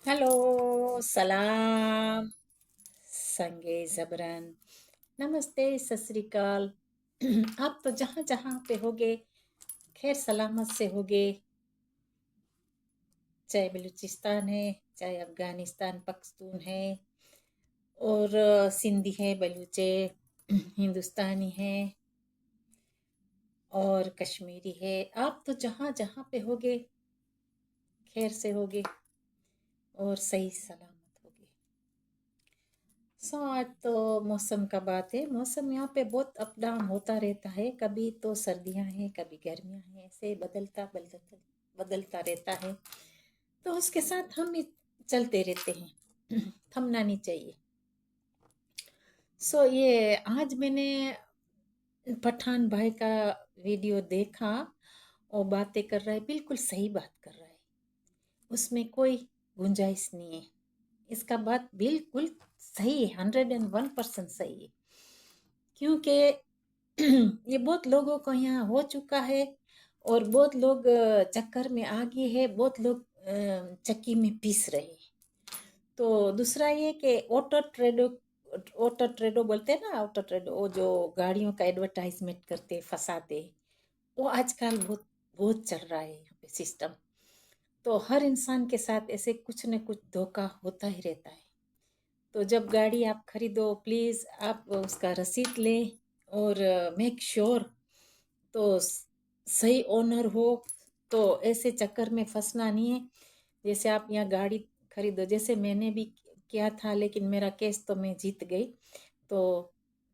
Hello, सलाम, संगे जबरन, नमस्ते, सत श्री अकाल। आप तो जहाँ जहाँ पे होगे खैर सलामत से होगे, चाहे बलूचिस्तान है, चाहे अफगानिस्तान पख्तून है, और सिंधी है, बलूचे, हिंदुस्तानी है और कश्मीरी है। आप तो जहाँ जहाँ पे होगे खैर से होगे और सही सलामत होगे। आज तो मौसम का बात है। मौसम यहाँ पे बहुत अप डाउन होता रहता है, कभी तो सर्दियाँ हैं, कभी गर्मियाँ हैं, ऐसे बदलता बदलता बदलता रहता है। तो उसके साथ हम भी चलते रहते हैं। थमना नहीं चाहिए। ये आज मैंने पठान भाई का वीडियो देखा और बातें कर रहा है, बिल्कुल सही बात कर रहा है, उसमें कोई गुंजाइश नहीं है। इसका बात बिल्कुल सही है, 101% सही है। क्योंकि ये बहुत लोगों को यहाँ हो चुका है और बहुत लोग चक्कर में आ गए हैं, बहुत लोग चक्की में पीस रहे हैं। तो दूसरा ये कि ऑटो ट्रेडो बोलते हैं ना, ऑटो ट्रेडो, वो जो गाड़ियों का एडवर्टाइजमेंट करते फंसाते, वो आजकल बहुत बहुत चल रहा है यहाँ पे सिस्टम। तो हर इंसान के साथ ऐसे कुछ न कुछ धोखा होता ही रहता है। तो जब गाड़ी आप खरीदो, प्लीज़ आप उसका रसीद लें और मेक श्योर तो सही ओनर हो। तो ऐसे चक्कर में फंसना नहीं है। जैसे आप यहाँ गाड़ी खरीदो, जैसे मैंने भी किया था, लेकिन मेरा केस तो मैं जीत गई। तो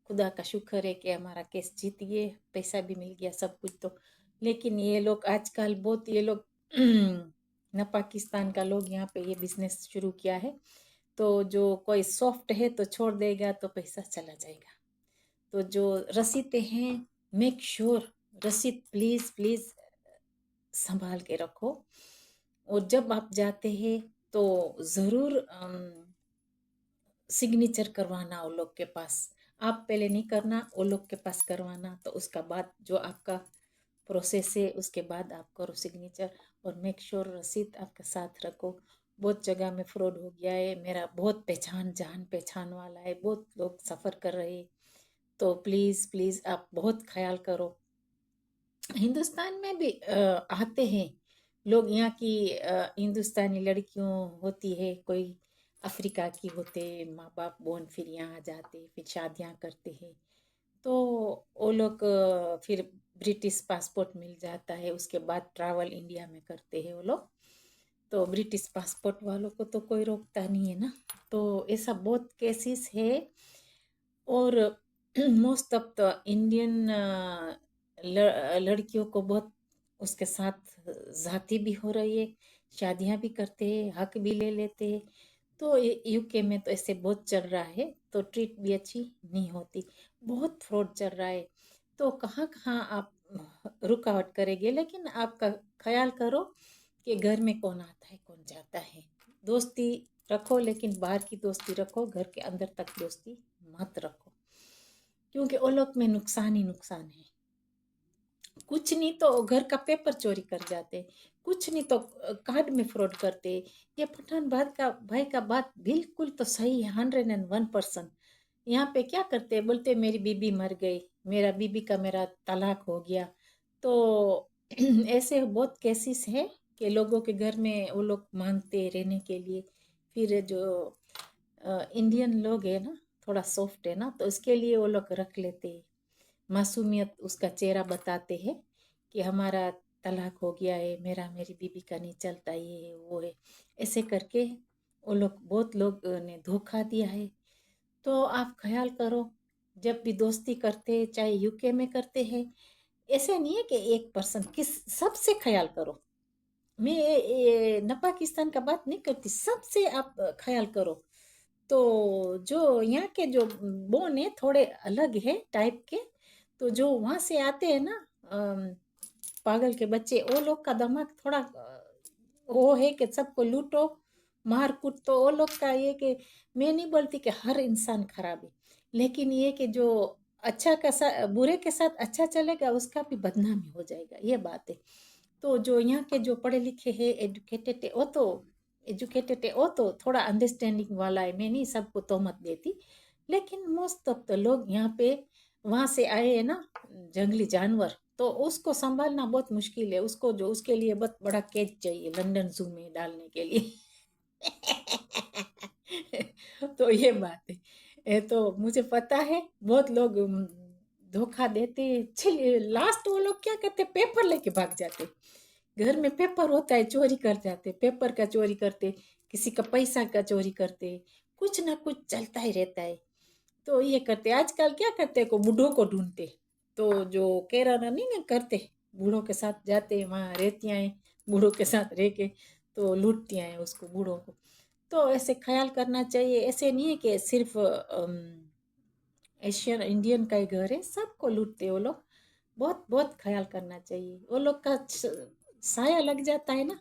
खुदा का शुक्र है कि हमारा केस जीत गए, पैसा भी मिल गया, सब कुछ। तो लेकिन ये लोग आजकल बहुत, ये लोग न पाकिस्तान का लोग यहाँ पे ये बिजनेस शुरू किया है। तो जो कोई सॉफ्ट है तो छोड़ देगा तो पैसा चला जाएगा। तो जो रसीदें हैं, मेक श्योर रसीद प्लीज़ प्लीज़ संभाल के रखो। और जब आप जाते हैं तो ज़रूर सिग्नेचर करवाना वो लोग के पास। आप पहले नहीं करना, वो लोग के पास करवाना। तो उसका बाद जो आपका प्रोसेस है उसके बाद आप करो सिग्नेचर। और मेक श्योर रसीद आपके साथ रखो। बहुत जगह में फ्रॉड हो गया है, मेरा बहुत पहचान जान पहचान वाला है, बहुत लोग सफ़र कर रहे हैं। तो प्लीज़ प्लीज़ आप बहुत ख्याल करो। हिंदुस्तान में भी आते हैं लोग, यहाँ की हिंदुस्तानी लड़कियों होती है, कोई अफ्रीका की होते, माँ बाप बोन फिर यहाँ जाते, फिर शादियाँ करते हैं। तो वो लोग फिर ब्रिटिश पासपोर्ट मिल जाता है, उसके बाद ट्रैवल इंडिया में करते हैं वो लोग। तो ब्रिटिश पासपोर्ट वालों को तो कोई रोकता नहीं है ना। तो ऐसा बहुत केसेस है। और मोस्ट ऑफ द इंडियन लड़कियों को बहुत उसके साथ जाती भी हो रही है, शादियां भी करते हैं, हक भी ले लेते हैं। तो यूके में तो ऐसे बहुत चल रहा है, तो ट्रीट भी अच्छी नहीं होती, बहुत फ्रॉड चल रहा है। तो कहाँ कहाँ आप रुकावट करेंगे, लेकिन आपका ख्याल करो कि घर में कौन आता है कौन जाता है। दोस्ती रखो, लेकिन बाहर की दोस्ती रखो, घर के अंदर तक दोस्ती मत रखो, क्योंकि वो लोग में नुकसान ही नुकसान है। कुछ नहीं तो घर का पेपर चोरी कर जाते, कुछ नहीं तो कार्ड में फ्रॉड करते। ये पठान भाई का बात बिल्कुल तो सही है, 101%। यहाँ पे क्या करते, बोलते मेरी बीबी मर गई, मेरा बीबी का मेरा तलाक हो गया। तो ऐसे बहुत केसेस है कि लोगों के घर में वो लोग मांगते रहने के लिए। फिर जो इंडियन लोग है ना, थोड़ा सॉफ्ट है ना, तो इसके लिए वो लोग रख लेते हैं। मासूमियत उसका चेहरा बताते हैं कि हमारा तलाक हो गया है, मेरा मेरी बीबी का नहीं चलता, ये है वो है, ऐसे करके वो लोग, बहुत लोग ने धोखा दिया है। तो आप ख्याल करो, जब भी दोस्ती करते हैं, चाहे यूके में करते हैं, ऐसे नहीं है कि एक पर्सन, किस सबसे ख्याल करो। मैं न पाकिस्तान का बात नहीं करती, सबसे आप ख्याल करो। तो जो यहाँ के जो बोन है थोड़े अलग है टाइप के। तो जो वहाँ से आते हैं ना, पागल के बच्चे, वो लोग का दिमाग थोड़ा वो है कि सबको लूटो मार कूट। तो वो लोग का ये कि मैं नहीं बोलती कि हर इंसान खराब है, लेकिन ये कि जो अच्छा का बुरे के साथ अच्छा चलेगा उसका भी बदनामी हो जाएगा, ये बात है। तो जो यहाँ के जो पढ़े लिखे हैं, एजुकेटेड है, वो तो एजुकेटेड है, वो तो थोड़ा अंडरस्टैंडिंग वाला है, मैं नहीं सबको तोहमत देती, लेकिन मोस्ट ऑफ द लोग यहाँ पे वहां से आए हैं ना, जंगली जानवर, तो उसको संभालना बहुत मुश्किल है, उसको जो उसके लिए बहुत बड़ा केज चाहिए लंदन जू में डालने के लिए। तो ये बात है। तो मुझे पता है बहुत लोग धोखा देते, चलिए लास्ट वो लोग क्या करते, पेपर लेके भाग जाते, घर में पेपर होता है चोरी कर जाते, पेपर का चोरी करते, किसी का पैसा का चोरी करते, कुछ ना कुछ चलता ही रहता है। तो ये करते, आजकल क्या करते को बूढ़ों को ढूंढते, तो जो केरला नहीं ना करते, बूढ़ों के साथ जाते, वहाँ रहती हैं, बूढ़ों के साथ रह के तो लूटती हैं उसको, बूढ़ों को। तो ऐसे ख्याल करना चाहिए, ऐसे नहीं है कि सिर्फ एशियन इंडियन का ही घर है, सबको लूटते वो लोग, बहुत बहुत ख्याल करना चाहिए, वो लोग का साया लग जाता है ना।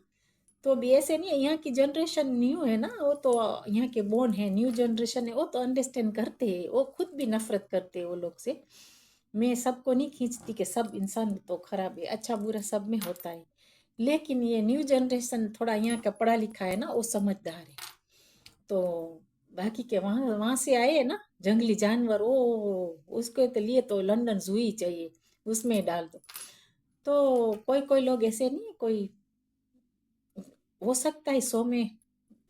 तो भी ऐसे नहीं है, यहाँ की जनरेशन न्यू है ना, वो तो यहाँ के बोर्न है, न्यू जनरेशन है, वो तो अंडरस्टैंड करते हैं, वो खुद भी नफरत करते हैं वो लोग से। मैं सबको नहीं खींचती कि सब इंसान तो खराब है, अच्छा बुरा सब में होता है, लेकिन ये न्यू जनरेशन थोड़ा यहाँ का पढ़ा लिखा है ना, वो समझदार है। तो बाकी के वहाँ वहाँ से आए है ना जंगली जानवर, ओ उसके तो लिए तो लंदन जू ही चाहिए, उसमें डाल दो। तो कोई कोई लोग ऐसे नहीं है, कोई हो सकता है 100 में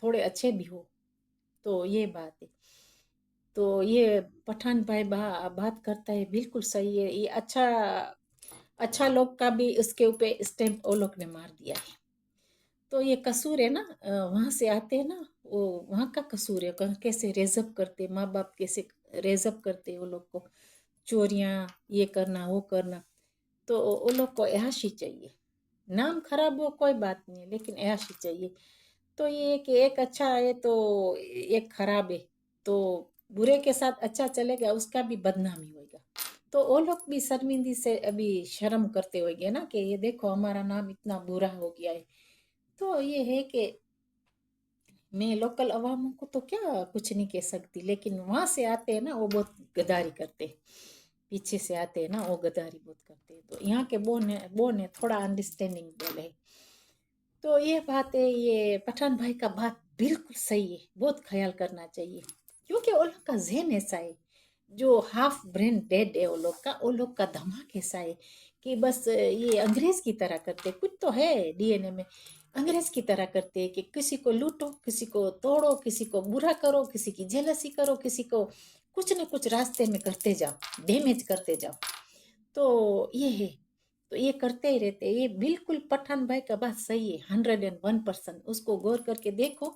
थोड़े अच्छे भी हो, तो ये बात है। तो ये पठान भाई बात करता है बिल्कुल सही है, ये अच्छा अच्छा लोग का भी उसके ऊपर स्टैंप वो लोग ने मार दिया है। तो ये कसूर है ना, वहां से आते हैं ना, वो वहां का कसूर है, कैसे रेजअप करते, माँ बाप कैसे रेजअप करते वो लोग को, चोरियां ये करना वो करना। तो वो लोग को ऐशी चाहिए, नाम खराब हो कोई बात नहीं है, लेकिन ऐशी चाहिए। तो ये है कि एक अच्छा है तो एक खराब है, तो बुरे के साथ अच्छा चलेगा उसका भी बदनामी होगा। तो वो लोग भी शर्मिंदी से अभी शर्म करते होंगे ना कि ये देखो हमारा नाम इतना बुरा हो गया है। तो ये है कि मैं लोकल अवामों को तो क्या कुछ नहीं कह सकती, लेकिन वहां से आते हैं ना वो बहुत गद्दारी करते हैं, पीछे से आते हैं ना वो गद्दारी बहुत करते हैं। तो यहाँ के बोन है थोड़ा अंडरस्टैंडिंग बोले। तो ये बात है, ये पठान भाई का बात बिल्कुल सही है, बहुत ख्याल करना चाहिए, क्योंकि वो लोग का जहन ऐसा है, जो हाफ ब्रेन डेड है वो लोग का दिमाग ऐसा है कि बस ये अंग्रेज की तरह करते, कुछ तो है डीएनए में, अंग्रेज की तरह करते हैं कि किसी को लूटो, किसी को तोड़ो, किसी को बुरा करो, किसी की जेलसी करो, किसी को कुछ न कुछ रास्ते में करते जाओ, डैमेज करते जाओ। तो ये है, तो ये करते ही रहते, ये बिल्कुल पठान भाई का बात सही है, 101%, उसको गौर करके देखो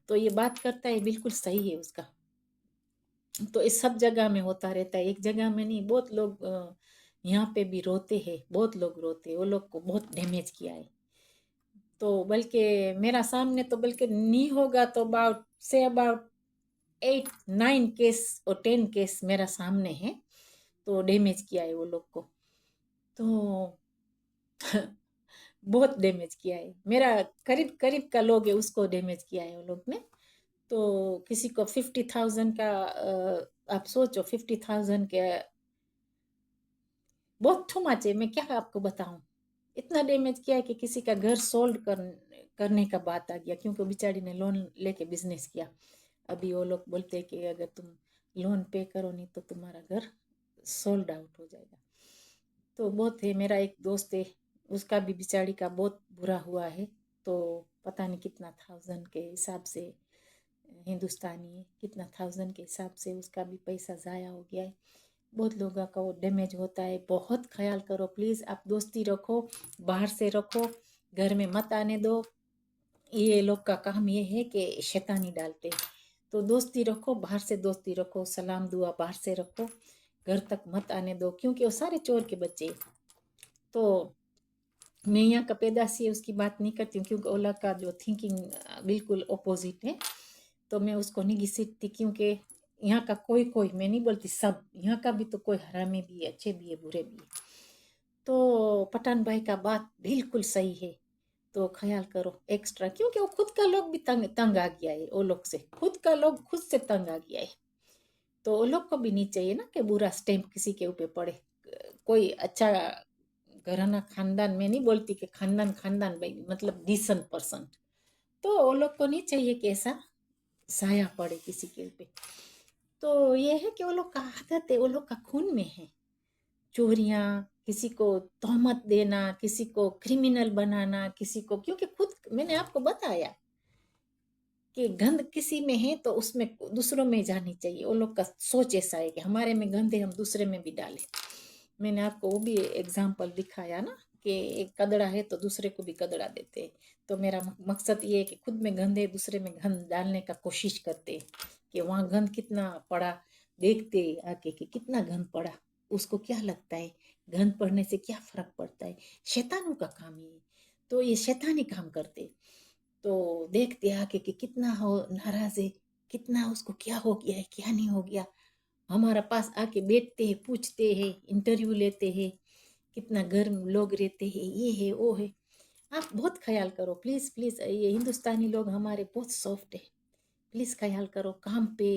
तो ये बात करता है बिल्कुल सही है उसका। तो इस सब जगह में होता रहता है, एक जगह में नहीं, बहुत लोग यहाँ पे भी रोते हैं, बहुत लोग रोते हैं, वो लोग को बहुत डैमेज किया है। तो बल्कि मेरा सामने तो बल्कि नहीं होगा तो अबाउट 8 9 केस और 10 केस मेरा सामने है, तो डैमेज किया है वो लोग को। तो बहुत डैमेज किया है, मेरा करीब करीब का लोग है उसको डैमेज किया है वो लोग ने। तो किसी को 50,000 का आप सोचो 50,000 के, बहुत टू मच है, मैं क्या आपको बताऊं, इतना डैमेज किया है कि किसी का घर करने का बात आ गया, क्योंकि बेचारी ने लोन लेके बिजनेस किया। अभी वो लोग बोलते हैं कि अगर तुम लोन पे करो नहीं तो तुम्हारा घर सोल्ड आउट हो जाएगा। तो बहुत है, मेरा एक दोस्त है, उसका भी बेचारी का बहुत बुरा हुआ है। तो पता नहीं कितना थाउजेंड के हिसाब से, हिंदुस्तानी है, कितना थाउजेंड के हिसाब से उसका भी पैसा ज़ाया हो गया है। बहुत लोगों का वो डैमेज होता है, बहुत ख्याल करो प्लीज़, आप दोस्ती रखो, बाहर से रखो, घर में मत आने दो। ये लोग का काम ये है कि शैतानी डालते हैं। तो दोस्ती रखो, बाहर से दोस्ती रखो, सलाम दुआ बाहर से रखो, घर तक मत आने दो, क्योंकि वो सारे चोर के बच्चे हैं। तो मैं यहाँ का पैदाशी है उसकी बात नहीं करती हूँ, क्योंकि ओला का जो थिंकिंग बिल्कुल अपोजिट है, तो मैं उसको नहीं घिसटती, क्योंकि यहाँ का कोई कोई, मैं नहीं बोलती सब, यहाँ का भी तो कोई हरामी भी है, अच्छे भी है, बुरे भी है। तो पठान भाई का बात बिल्कुल सही है, तो ख्याल करो एक्स्ट्रा, क्योंकि वो खुद का लोग भी तंग तंग आ गया है, वो लोग से खुद का लोग खुद से तंग आ गया है। तो वो लोग को भी नहीं चाहिए ना कि बुरा स्टैम्प किसी के ऊपर पड़े। कोई अच्छा घराना खानदान में नहीं बोलती कि खानदान खानदान भाई, मतलब डिसेंट पर्सन, तो वो लोग को नहीं चाहिए कि ऐसा साया पड़े किसी के पे। तो ये है कि वो लोग का आदत है, वो लोग का खून में है। चोरियां, किसी को तोहमत देना, किसी को क्रिमिनल बनाना, किसी को, क्योंकि खुद मैंने आपको बताया कि गंद किसी में है तो उसमें दूसरों में जानी चाहिए। वो लोग का सोच ऐसा है कि हमारे में गंद है, हम दूसरे में भी डालें। मैंने आपको वो भी एग्जाम्पल दिखाया ना कि एक कदड़ा है तो दूसरे को भी कदड़ा देते हैं। तो मेरा मकसद ये है कि खुद में गंद है, दूसरे में गंद डालने का कोशिश करते हैं कि वहाँ गंद कितना पड़ा, देखते आके कि कितना गंद पड़ा, उसको क्या लगता है, गंद पड़ने से क्या फर्क पड़ता है। शैतानों का काम ये है। तो ये शैतानी काम करते, तो देखते आके कि कितना हो नाराज है, कितना उसको क्या हो गया है, क्या नहीं हो गया। हमारा पास आके बैठते हैं, पूछते हैं, इंटरव्यू लेते हैं, कितना गर्म लोग रहते हैं, ये है वो है। आप बहुत ख्याल करो प्लीज प्लीज। ये हिंदुस्तानी लोग हमारे बहुत सॉफ्ट है। प्लीज ख्याल करो काम पे,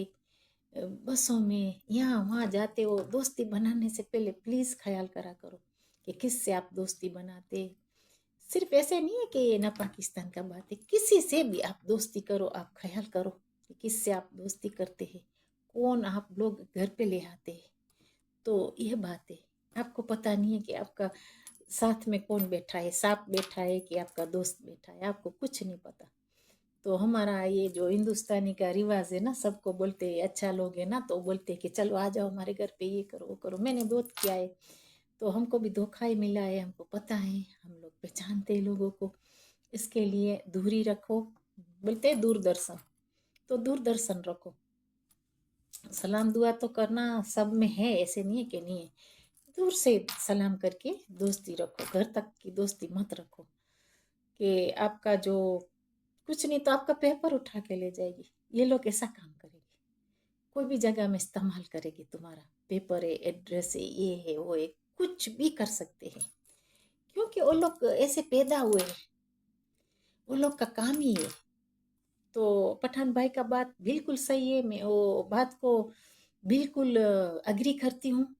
बसों में, यहाँ वहाँ जाते हो, दोस्ती बनाने से पहले प्लीज ख्याल करा करो कि किससे आप दोस्ती बनाते। सिर्फ ऐसे नहीं है कि ये ना पाकिस्तान का बात है, किसी से भी आप दोस्ती करो, आप ख्याल करो कि किससे आप दोस्ती करते हैं, कौन आप लोग घर पे ले आते हैं। तो यह बात है, आपको पता नहीं है कि आपका साथ में कौन बैठा है, सांप बैठा है कि आपका दोस्त बैठा है, आपको कुछ नहीं पता। तो हमारा ये जो हिंदुस्तानी का रिवाज है ना, सबको बोलते हैं अच्छा लोग है ना, तो बोलते हैं कि चलो आ जाओ हमारे घर पे, ये करो वो करो। मैंने बहुत किया है, तो हमको भी धोखा ही मिला है, हमको पता है, हम लोग पहचानते हैं लोगों को। इसके लिए दूरी रखो, बोलते हैं दूरदर्शन, तो दूरदर्शन रखो। सलाम दुआ तो करना सब में है, ऐसे नहीं है कि नहीं है। दूर से सलाम करके दोस्ती रखो, घर तक की दोस्ती मत रखो कि आपका जो कुछ नहीं तो आपका पेपर उठा के ले जाएगी। ये लोग ऐसा काम करेंगे, कोई भी जगह में इस्तेमाल करेगी तुम्हारा पेपर है, एड्रेस है, ये है वो है, कुछ भी कर सकते हैं, क्योंकि वो लोग ऐसे पैदा हुए हैं, वो लोग का काम ही है। तो पठान भाई का बात बिल्कुल सही है, मैं वो बात को बिल्कुल अग्री करती हूँ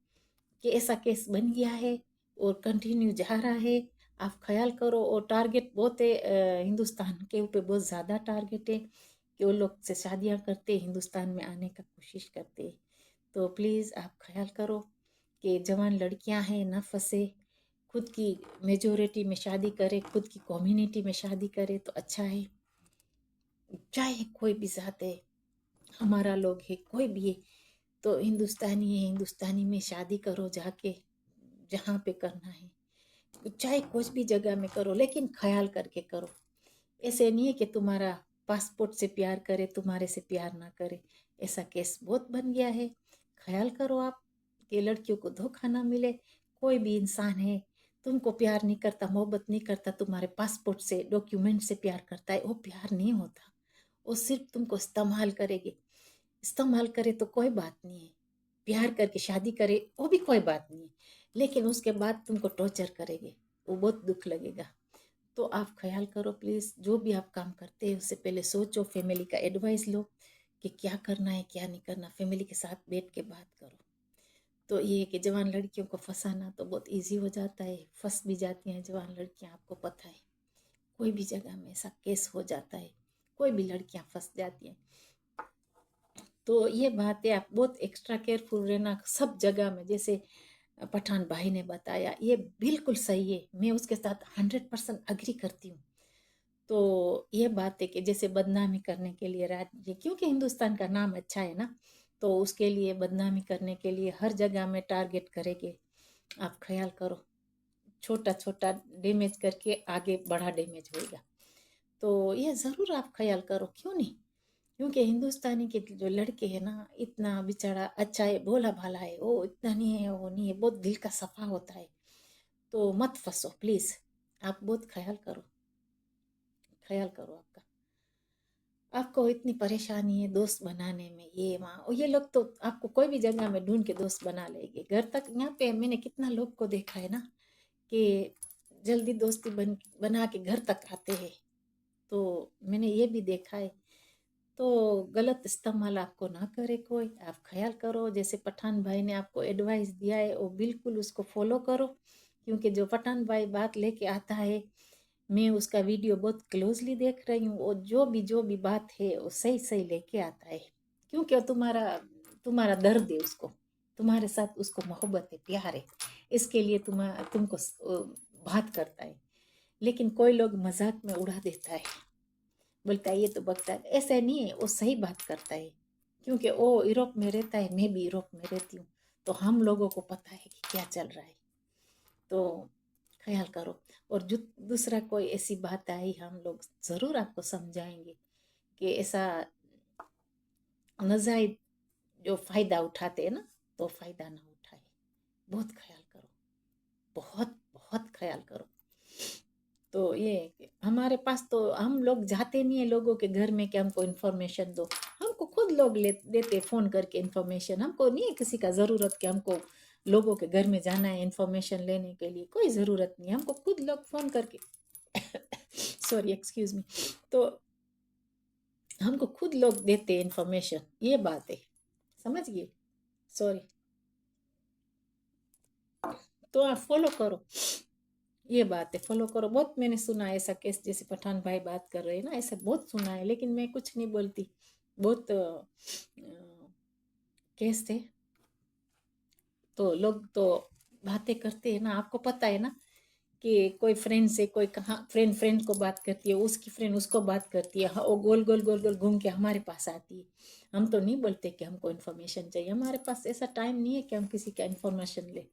कि ऐसा केस बन गया है और कंटिन्यू जा रहा है। आप ख्याल करो, और टारगेट बहुत है, हिंदुस्तान के ऊपर बहुत ज़्यादा टारगेट है कि वो लोग से शादियाँ करते, हिंदुस्तान में आने का कोशिश करते। तो प्लीज़ आप ख्याल करो कि जवान लड़कियां हैं ना फंसे, खुद की मेजोरिटी में शादी करे, खुद की कम्युनिटी में शादी करे तो अच्छा है। चाहे कोई भी जात है, हमारा लोग है, कोई भी है, तो हिंदुस्तानी है, हिंदुस्तानी में शादी करो जाके, जहाँ पे करना है, चाहे कुछ भी जगह में करो, लेकिन ख्याल करके करो। ऐसे नहीं है कि तुम्हारा पासपोर्ट से प्यार करे, तुम्हारे से प्यार ना करे। ऐसा केस बहुत बन गया है। ख्याल करो आप कि लड़कियों को धोखा ना मिले। कोई भी इंसान है, तुमको प्यार नहीं करता, मोहब्बत नहीं करता, तुम्हारे पासपोर्ट से, डॉक्यूमेंट से प्यार करता है, वो प्यार नहीं होता। वो सिर्फ तुमको इस्तेमाल करेगी। इस्तेमाल करे तो कोई बात नहीं है, प्यार करके शादी करे वो भी कोई बात नहीं है, लेकिन उसके बाद तुमको टॉर्चर करेंगे, वो बहुत दुख लगेगा। तो आप ख्याल करो प्लीज़, जो भी आप काम करते हैं उससे पहले सोचो, फैमिली का एडवाइस लो कि क्या करना है क्या नहीं करना, फैमिली के साथ बैठ के बात करो। तो ये है कि जवान लड़कियों को फंसाना तो बहुत इजी हो जाता है, फंस भी जाती हैं जवान लड़कियां, आपको पता है कोई भी जगह में ऐसा केस हो जाता है, कोई भी लड़कियां फंस जाती हैं। तो ये बात है, आप बहुत एक्स्ट्रा केयरफुल रहना सब जगह में। जैसे पठान भाई ने बताया, ये बिल्कुल सही है, मैं उसके साथ 100% अग्री करती हूँ। तो ये बात है कि जैसे बदनामी करने के लिए राज्य, क्योंकि हिंदुस्तान का नाम अच्छा है ना, तो उसके लिए बदनामी करने के लिए हर जगह में टारगेट करेंगे। आप ख्याल करो, छोटा छोटा डैमेज करके आगे बड़ा डैमेज होएगा। तो ये ज़रूर आप ख्याल करो, क्यों नहीं। क्योंकि हिंदुस्तानी के जो लड़के हैं ना, इतना बेचारा अच्छा है, भोला भाला है, वो इतना नहीं है, वो नहीं है, बहुत दिल का सफा होता है। तो मत फंसो प्लीज़, आप बहुत ख्याल करो, ख्याल करो आपका। आपको इतनी परेशानी है दोस्त बनाने में, ये वहाँ, और ये लोग तो आपको कोई भी जगह में ढूंढ के दोस्त बना लेंगे। घर तक, यहाँ पे मैंने कितना लोग को देखा है ना कि जल्दी दोस्ती बना के घर तक आते हैं। तो मैंने ये भी देखा है। तो गलत इस्तेमाल आपको ना करे कोई, आप ख्याल करो। जैसे पठान भाई ने आपको एडवाइस दिया है वो बिल्कुल उसको फॉलो करो, क्योंकि जो पठान भाई बात लेके आता है मैं उसका वीडियो बहुत क्लोजली देख रही हूँ, वो जो भी बात है वो सही सही लेके आता है, क्योंकि वो तुम्हारा तुम्हारा दर्द है उसको, तुम्हारे साथ उसको मोहब्बत है, प्यार है, इसके लिए तुमको बात करता है। लेकिन कोई लोग मजाक में उड़ा देता है, बोलता है ये तो बकता है, ऐसा नहीं है, वो सही बात करता है, क्योंकि वो यूरोप में रहता है, मैं भी यूरोप में रहती हूँ, तो हम लोगों को पता है कि क्या चल रहा है। तो ख्याल करो। और जो दूसरा कोई ऐसी बात आई, हम लोग ज़रूर आपको समझाएंगे कि ऐसा नजायज जो फ़ायदा उठाते हैं ना, तो फ़ायदा ना उठाए। बहुत ख्याल करो, बहुत बहुत ख्याल करो। तो ये हमारे पास तो हम लोग जाते नहीं है लोगों के घर में कि हमको इन्फॉर्मेशन दो, हमको खुद लोग देते फ़ोन करके इन्फॉर्मेशन। हमको नहीं है किसी का ज़रूरत कि हमको लोगों के घर में जाना है इन्फॉर्मेशन लेने के लिए, कोई ज़रूरत नहीं, हमको खुद लोग फ़ोन करके सॉरी एक्सक्यूज मी, तो हमको खुद लोग देते इन्फॉर्मेशन, ये बात है, समझ गए। सॉरी। तो आप फॉलो करो, ये बात है, फॉलो करो। बहुत मैंने सुना है ऐसा केस, जैसे पठान भाई बात कर रहे हैं ना, ऐसा बहुत सुना है, लेकिन मैं कुछ नहीं बोलती। बहुत केस थे, तो लोग तो बातें करते हैं ना, आपको पता है ना कि कोई फ्रेंड से कोई कहाँ फ्रेंड फ्रेंड को बात करती है, उसकी फ्रेंड उसको बात करती है, हाँ, वो गोल गोल गोल गोल घूम के हमारे पास आती है। हम तो नहीं बोलते कि हमको इन्फॉर्मेशन चाहिए, हमारे पास ऐसा टाइम नहीं है कि हम किसी का इन्फॉर्मेशन ले।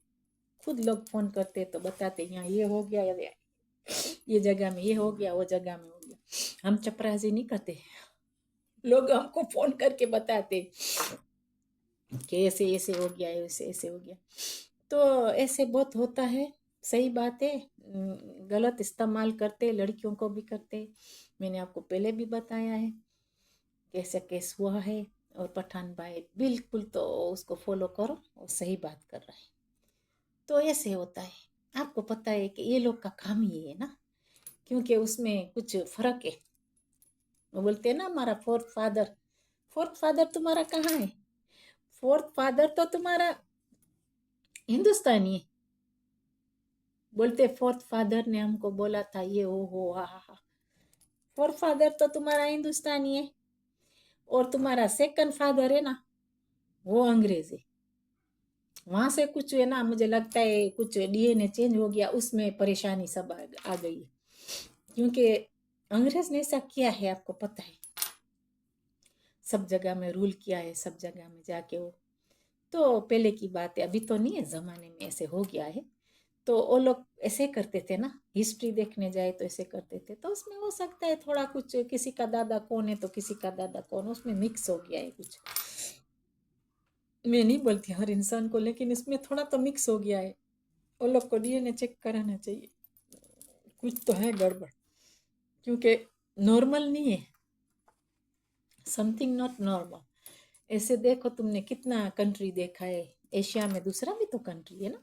खुद लोग फोन करते तो बताते यहाँ ये हो गया, ये जगह में ये हो गया, वो जगह में हो गया। हम चपरासी नहीं करते, लोग हमको फोन करके बताते कि ऐसे ऐसे हो गया, ऐसे ऐसे हो गया। तो ऐसे बहुत होता है, सही बात है। गलत इस्तेमाल करते, लड़कियों को भी करते, मैंने आपको पहले भी बताया है कैसे केस हुआ है। और पठान भाई बिल्कुल, तो उसको फॉलो करो, वो सही बात कर रहा है। तो ऐसे होता है, आपको पता है कि ये लोग का काम ही है ना, क्योंकि उसमें कुछ फर्क है। वो बोलते हैं ना हमारा फोर्थ फादर तुम्हारा कहाँ है? फोर्थ फादर तो तुम्हारा हिंदुस्तानी है। बोलते फोर्थ फादर ने हमको बोला था ये, ओ हो, हा हा हा। फोर्थ फादर तो तुम्हारा हिंदुस्तानी है, और तुम्हारा सेकंड फादर है ना, वो अंग्रेज है। वहां से कुछ है ना, मुझे लगता है कुछ डीएनए चेंज हो गया, उसमें परेशानी सब आ गई है, क्योंकि अंग्रेज ने ऐसा किया है, आपको पता है, सब जगह में रूल किया है, सब जगह में जाके वो, तो पहले की बात है, अभी तो नहीं है, जमाने में ऐसे हो गया है। तो वो लोग ऐसे करते थे ना, हिस्ट्री देखने जाए तो ऐसे करते थे, तो उसमें हो सकता है थोड़ा कुछ, किसी का दादा कौन है तो किसी का दादा कौन, उसमें मिक्स हो गया है कुछ। मैं नहीं बोलती हर इंसान को, लेकिन इसमें थोड़ा तो मिक्स हो गया है। वो लोग को डीएनए चेक कराना चाहिए, कुछ तो है गड़बड़, क्योंकि नॉर्मल नहीं है, समथिंग नॉट नॉर्मल। ऐसे देखो, तुमने कितना कंट्री देखा है, एशिया में दूसरा भी तो कंट्री है ना,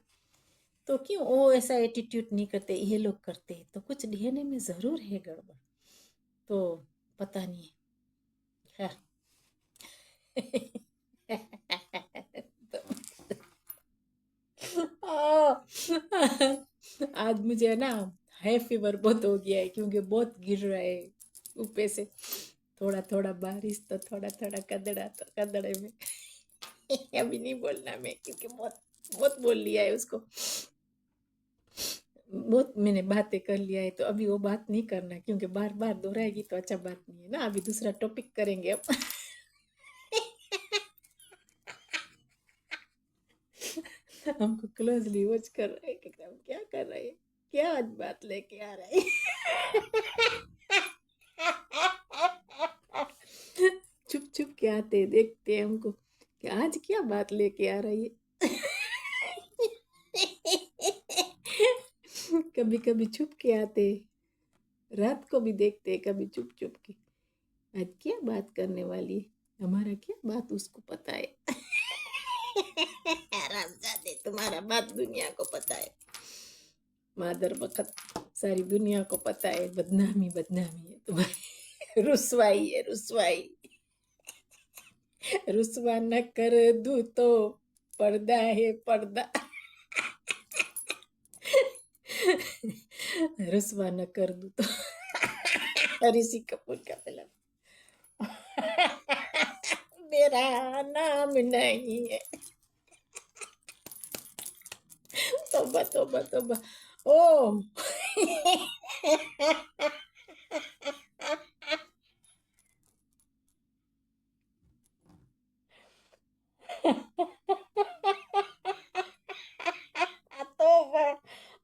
तो क्यों वो ऐसा एटीट्यूड नहीं करते, ये लोग करते हैं, तो कुछ डीएनए में ज़रूर है गड़बड़। तो पता नहीं है, खैर। आज मुझे ना है फीवर बहुत हो गया है, क्योंकि बहुत गिर रहा है ऊपर से, थोड़ा थोड़ा बारिश, तो थोड़ा थोड़ा कदड़ा, तो कदड़े में अभी नहीं बोलना मैं, क्योंकि बहुत बहुत बोल लिया है उसको, बहुत मैंने बातें कर लिया है, तो अभी वो बात नहीं करना, क्योंकि बार बार दोहराएगी तो अच्छा बात नहीं है ना। अभी दूसरा टॉपिक करेंगे अब। हमको क्लोजली वॉच कर रहे हैं कि हम क्या कर रहे हैं, क्या आज बात लेके आ रहे हैं। चुप चुप के आते देखते हैं हमको कि आज क्या बात लेके आ रही है। कभी कभी छुप के आते, रात को भी देखते, कभी चुप चुप के, आज क्या बात करने वाली है, हमारा क्या बात उसको पता है। आरामजादे, तुम्हारा बात दुनिया को पता है, मादर वक्त सारी दुनिया को पता है, बदनामी बदनामी है तुम्हारी। रुसवाई है रुसवाई, रुसवा न कर दूं तो पर्दा है पर्दा। रुसवा न कर दूं तो ऋषि कपूर का फिल्म। मेरा नाम नहीं है। तौबा तौबा तौबा। ओ तौबा।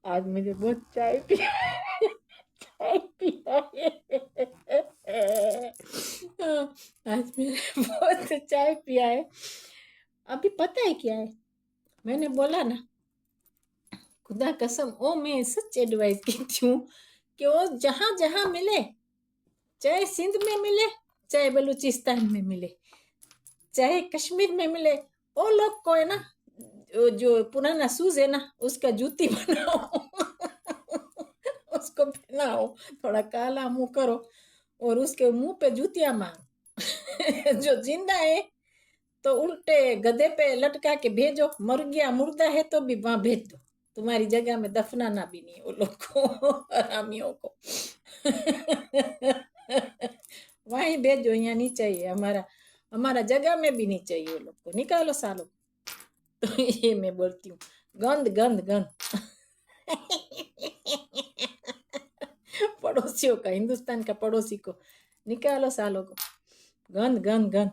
आज मुझे बहुत चाय पिया, चाय पिया है। आज मैंने बहुत चाय पिया है। अभी पता है क्या है, मैंने बोला ना, खुदा कसम ओ मैं सच एडवाइस की हूँ कि वो जहां जहां मिले, चाहे सिंध में मिले, चाहे बलूचिस्तान में मिले, चाहे कश्मीर में मिले, वो लोग को है ना, जो पुराना शूज है ना, उसका जूती बनाओ, उसको पहनाओ, थोड़ा काला मुंह करो और उसके मुंह पे जूतियां मारो। जो जिंदा है तो उल्टे गधे पे लटका के भेजो, मर गया मुर्दा है तो भी वहां भेज दो, तुम्हारी जगह में दफनाना भी नहीं वो लोग को, हरामियों को। वहीं भेजो, यहाँ नहीं चाहिए, हमारा हमारा जगह में भी नहीं चाहिए वो लोग को, निकालो सालों। तो ये मैं बोलती हूँ, गंद गंद गंद। पड़ोसियों का, हिंदुस्तान का पड़ोसी को निकालो सालों को, गंद गंद गंद।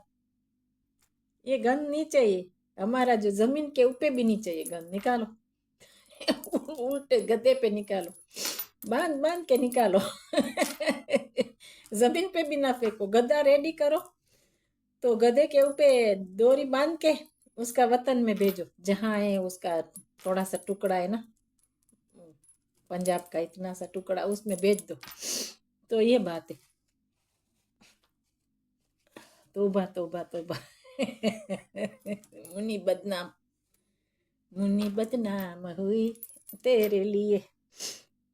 ये गंद नहीं चाहिए, हमारा जो जमीन के ऊपर भी नहीं चाहिए गंद, निकालो। उल्टे गद्दे पे निकालो, बांध बांध के निकालो। जमीन पे भी ना फेंको, गद्दा रेडी करो तो गधे के ऊपर डोरी बांध के उसका वतन में भेजो, जहाँ है उसका थोड़ा सा टुकड़ा है ना, पंजाब का इतना सा टुकड़ा, उसमें भेज दो। तो ये बात है। तौबा तौबा तौबा। मुन्नी बदनाम, मुन्नी बदनाम हुई तेरे लिए।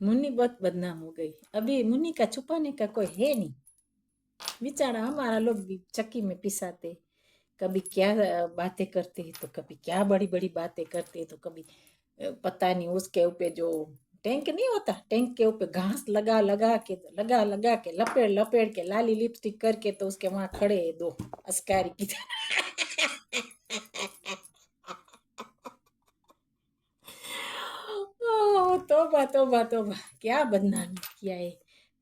मुन्नी बहुत बदनाम हो गई। अभी मुन्नी का छुपाने का कोई है नहीं, बेचारा हमारा लोग भी चक्की में पिसाते, कभी क्या बातें करते हैं तो कभी क्या बड़ी बड़ी बातें करते हैं, तो कभी पता नहीं उसके ऊपर जो टैंक नहीं होता, टैंक के ऊपर घास लगा के लपेट लपेट के लाली लिपस्टिक करके तो उसके वहां खड़े हैं दो अस्कारी की तरह। तोबा तोबा तोबा, क्या बदनामी किया है,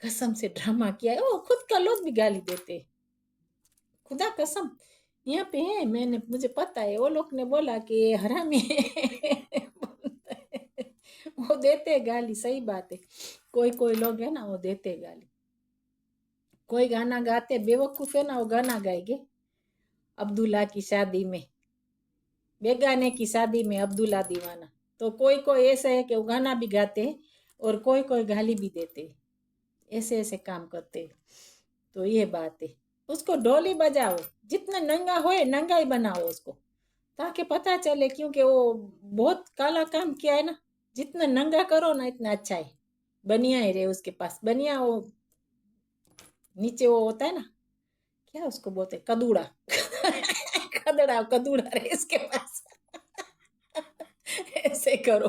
कसम से ड्रामा किया है। ओ खुद का लोग भी गाली देते, खुदा कसम। यहाँ पे है, मैंने मुझे पता है, वो लोग ने बोला कि ये हरामी है। वो देते गाली, सही बात है। कोई कोई लोग है ना वो देते गाली। कोई गाना गाते बेवकूफ है ना, वो गाना गाएंगे अब्दुल्ला की शादी में, बेगाने की शादी में अब्दुल्ला दीवाना। तो कोई कोई ऐसा है कि वो गाना भी गाते हैं और कोई कोई गाली भी देते हैं, ऐसे ऐसे काम करते हैं। तो ये बात है, उसको ढोली बजाओ, जितना नंगा होए नंगा ही बनाओ उसको, ताकि पता चले, क्योंकि वो बहुत काला काम किया है ना, जितना नंगा करो ना इतना अच्छा है। बनिया ही रहे उसके पास, बनिया वो नीचे वो होता है ना, क्या उसको बोलते हैं, कदूड़ा। कदड़ा कदूड़ा रहे इसके पास। ऐसे करो।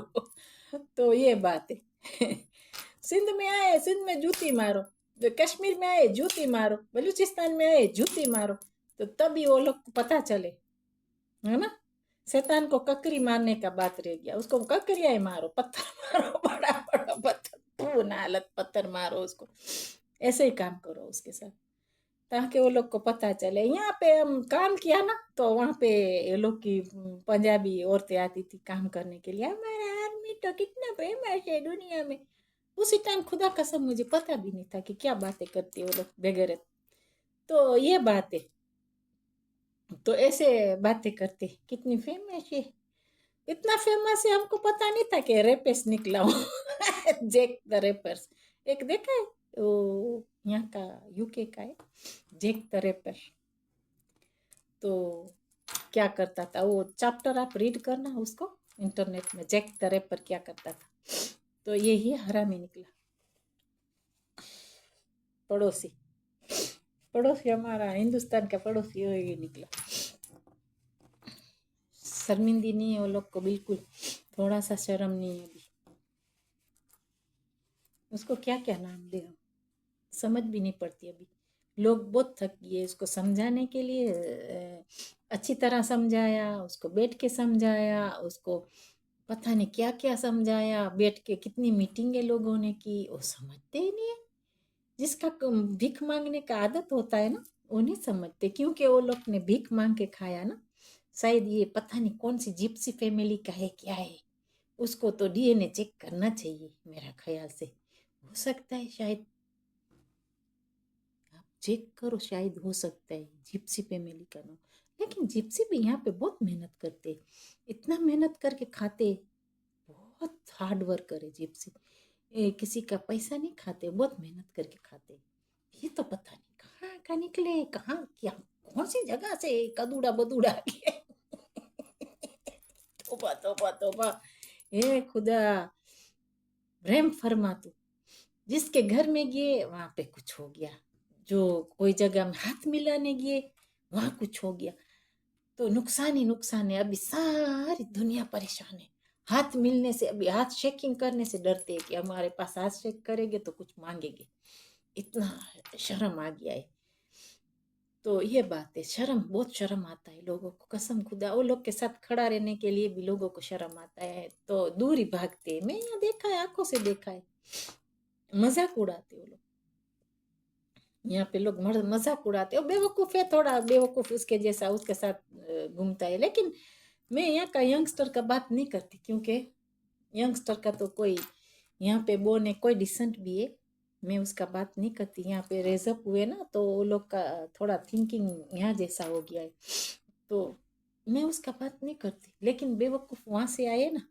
तो ये बात है। सिंध में आए, सिंध में जूती मारो, जो कश्मीर में आए जूती मारो, बलूचिस्तान में आए जूती मारो, तो तभी वो लोग को पता चले, है ना। शैतान को ककरी मारने का बात रह गया, उसको ककरिया ही मारो, पत्थर मारो, बड़ा बड़ा पत्थर, तू ना हालत पत्थर मारो उसको, ऐसे ही काम करो उसके साथ, ताकि वो लोग को पता चले। यहाँ पे हम काम किया ना, तो वहाँ पे ये लोग की पंजाबी औरतें आती थी काम करने के लिए, हमारा आर्मी तो कितना फेमस है दुनिया में। उसी टाइम खुदा कसम मुझे पता भी नहीं था कि क्या बातें करती है वो लोग बेगैरत। तो ये बात है, तो ऐसे बातें करते कितनी फेमस है, इतना फेमस है हमको पता नहीं था कि रेपेस निकला हो। जैक द रेपर्स, एक देखा है वो, यहाँ का यूके का है, जैक द रेपर। तो क्या करता था वो, चैप्टर आप रीड करना उसको इंटरनेट में, जैक द रेपर क्या करता था। तो यही हरामी निकला, पड़ोसी, पड़ोसी हमारा हिंदुस्तान का पड़ोसी यही निकला। शर्मिंदी नहीं है वो लोग को बिल्कुल, थोड़ा सा शर्म नहीं है अभी। उसको क्या क्या नाम दे, समझ भी नहीं पड़ती अभी। लोग बहुत थक गए उसको समझाने के लिए, अच्छी तरह समझाया उसको, बैठ के समझाया उसको, पता नहीं क्या क्या समझाया, बैठ के कितनी मीटिंगें लोगों ने की, वो समझते ही नहीं है। जिसका भीख मांगने का आदत होता है ना, वो नहीं समझते, क्योंकि वो लोग ने भीख मांग के खाया ना। शायद ये पता नहीं कौन सी जिप्सी फैमिली का है, क्या है, उसको तो डीएनए चेक करना चाहिए मेरा ख्याल से। हो सकता है शायद, आप चेक करो, शायद हो सकता है जिप्सी फैमिली का नाम। लेकिन जिप्सी भी यहाँ पे बहुत मेहनत करते, इतना मेहनत करके खाते, बहुत हार्ड वर्क करे जिप्सी। किसी का पैसा नहीं खाते, बहुत मेहनत करके खाते। ये तो पता नहीं कहाँ का निकले, कहाँ क्या, कौन सी जगह से कदूड़ा बदूड़ा के। तोबा तोबा तोबा, हे खुदा, रहम फरमा तू। जिसके घर में गए वहां पे कुछ हो गया, जो कोई जगह में हाथ मिलाने गए वहां कुछ हो गया। तो नुकसान ही नुकसान है, अभी सारी दुनिया परेशान है। हाथ मिलने से, अभी हाथ शेकिंग करने से डरते हैं कि हमारे पास हाथ शेक करेंगे तो कुछ मांगेंगे, इतना शर्म आ गया है। तो ये बात है, शर्म, बहुत शर्म आता है लोगों को, कसम खुदा। वो लोग के साथ खड़ा रहने के लिए भी लोगों को शर्म आता है, तो दूर ही भागते हैं। मैं यहाँ देखा है, आंखों से देखा है, मजाक उड़ाते वो लोग। यहाँ पे लोग मजाक उड़ाते हैं, बेवकूफ़ है, थोड़ा बेवकूफ़ उसके जैसा उसके साथ घूमता है। लेकिन मैं यहाँ का यंगस्टर का बात नहीं करती, क्योंकि यंगस्टर का तो कोई यहाँ पे बोने कोई डिसेंट भी है, मैं उसका बात नहीं करती। यहाँ पे रेजअप हुए ना, तो वो लोग का थोड़ा थिंकिंग यहाँ जैसा हो गया है, तो मैं उसका बात नहीं करती। लेकिन बेवकूफ़ वहाँ से आए ना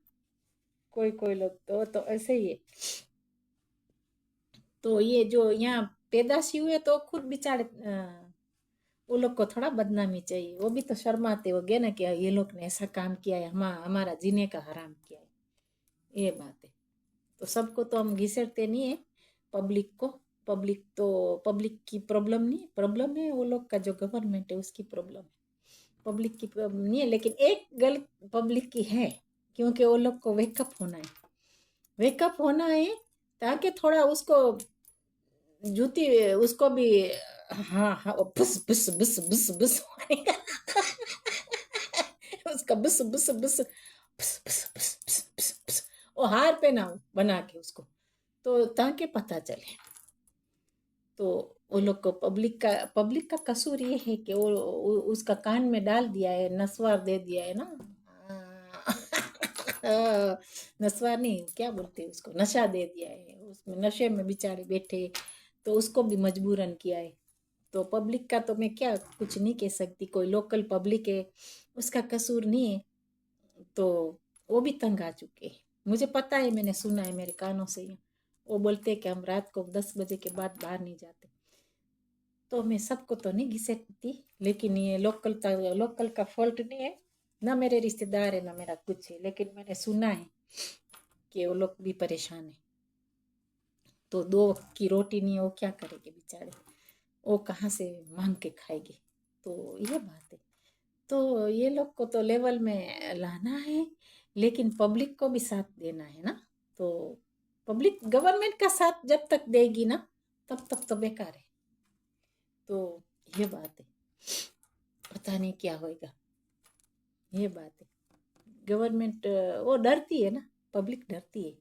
कोई कोई लोग, तो ऐसे ही है। तो ये जो यहाँ पैदाशी हुए तो खुद बेचारे, वो लोग को थोड़ा बदनामी चाहिए, वो भी तो शर्माते हो गए ना कि ये लोग ने ऐसा काम किया है, हमारा जीने का हराम किया है, ये बात है। तो सबको तो हम घिसेड़ते नहीं है, पब्लिक को। पब्लिक तो, पब्लिक की प्रॉब्लम नहीं है, प्रॉब्लम है वो लोग का जो गवर्नमेंट है उसकी प्रॉब्लम है, पब्लिक की प्रॉब्लम नहीं है। लेकिन एक गलत पब्लिक की है, क्योंकि वो लोग को वेकअप होना है, वेकअप होना है, ताकि थोड़ा उसको जूती, उसको भी, हाँ हाँ, वो बुस बुस बुस बुस बुस उसका बुस बुस बुस बुस बुस बुस बुस बुस बुस, वो हार पहनाओ बना के उसको, तो ताकि पता चले। तो वो लोग को पब्लिक का कसूर ये है कि वो उसका कान में डाल दिया है, नस्वार दे दिया है ना। नस्वार नहीं, क्या बोलते हैं उसको, नशा दे दिया है, उसमें नशे में बेचारे बैठे, तो उसको भी मजबूरन किया है। तो पब्लिक का तो मैं क्या कुछ नहीं कह सकती, कोई लोकल पब्लिक है, उसका कसूर नहीं है। तो वो भी तंग आ चुके हैं, मुझे पता है, मैंने सुना है मेरे कानों से। वो बोलते हैं कि हम रात को 10 बजे के बाद बाहर नहीं जाते। तो मैं सबको तो नहीं घिसेटती, लेकिन ये लोकल का फॉल्ट नहीं है ना, मेरे रिश्तेदार है ना मेरा कुछ है, लेकिन मैंने सुना है कि वो लोग भी परेशान है। तो 2 वक्त की रोटी नहीं है, वो क्या करेंगे बेचारे, वो कहाँ से मांग के खाएंगे। तो ये बात है। तो ये लोग को तो लेवल में लाना है, लेकिन पब्लिक को भी साथ देना है ना। तो पब्लिक गवर्नमेंट का साथ जब तक देगी ना, तब तक तो बेकार है। तो ये बात है, पता नहीं क्या होएगा, ये बात है। गवर्नमेंट वो डरती है ना, पब्लिक डरती है।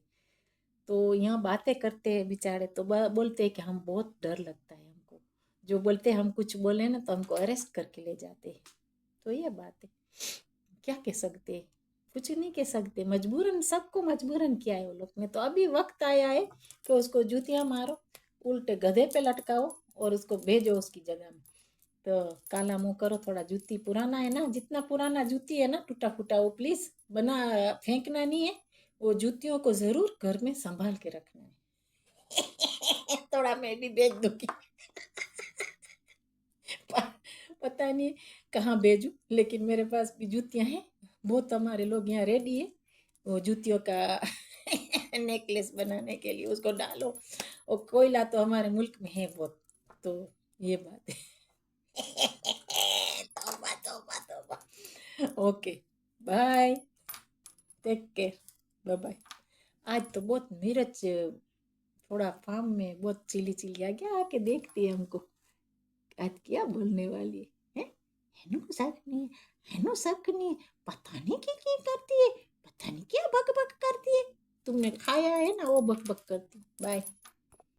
तो यहाँ बातें करते हैं बेचारे, तो बोलते हैं कि हम बहुत डर लगता है हमको, जो बोलते हैं हम कुछ बोले ना तो हमको अरेस्ट करके ले जाते हैं। तो ये बात है, क्या कह सकते हैं, कुछ नहीं कह सकते, मजबूरन, सबको मजबूरन किया है वो लोग ने। तो अभी वक्त आया है कि उसको जूतियां मारो, उल्टे गधे पे लटकाओ और उसको भेजो उसकी जगह में। तो काला मुंह करो, थोड़ा जूती पुराना है ना, जितना पुराना जूती है ना टूटा फूटा, वो प्लीज बना, फेंकना नहीं है। वो जूतियों को जरूर घर में संभाल के रखना है। थोड़ा मैं भी भेज दूंगी। पता नहीं कहाँ भेजूं, लेकिन मेरे पास भी जूतियां हैं बहुत, हमारे लोग यहाँ रेडी है वो जूतियों का नेकलेस बनाने के लिए, उसको डालो। और कोयला तो हमारे मुल्क में है बहुत। तो ये बात है। तौबा तौबा तौबा। Okay, bye, take care, bye bye. आज तो बहुत मिर्च थोड़ा फार्म में बहुत चिली चिली आ गया, आके देखती है हमको आज क्या बोलने वाली है। हेनू सकनी हेनू सकनी पता नहीं क्या करती है, पता नहीं क्या बक बक करती है। तुमने खाया है ना वो बक बक करती। बाय।